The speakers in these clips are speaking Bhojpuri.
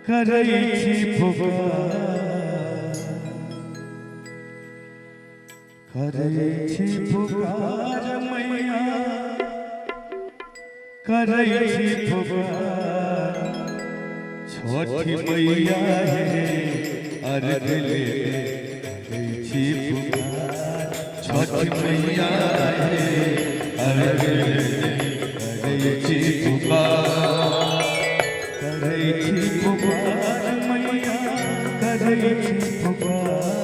करै छी पुकार करै छी पुकार मैया करै छी पुकार छोटी मैया हे अर्घ ले करै छी पुकार छोटी मैया हे अर्घ ले करै छी पुकार करै छी पुकार मैया करै छी पुकार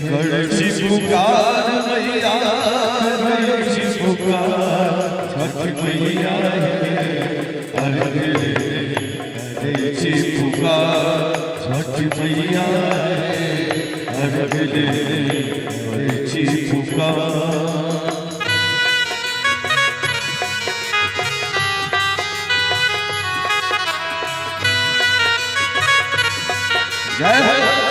करै छी पुकार मैया करै छी पुकार छठ मैया अर्घ ले करै छी पुकार छठ मैया अर्घ ले करै छी पुकार जय हो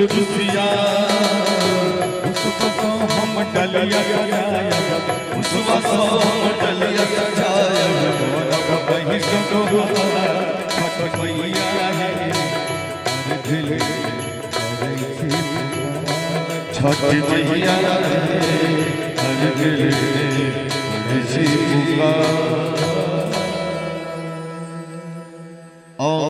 खुशिया उसको हम डलिया सजाया उसको हम डलिया सजाया वही सुनो छठ मैया है दिल छठ मैया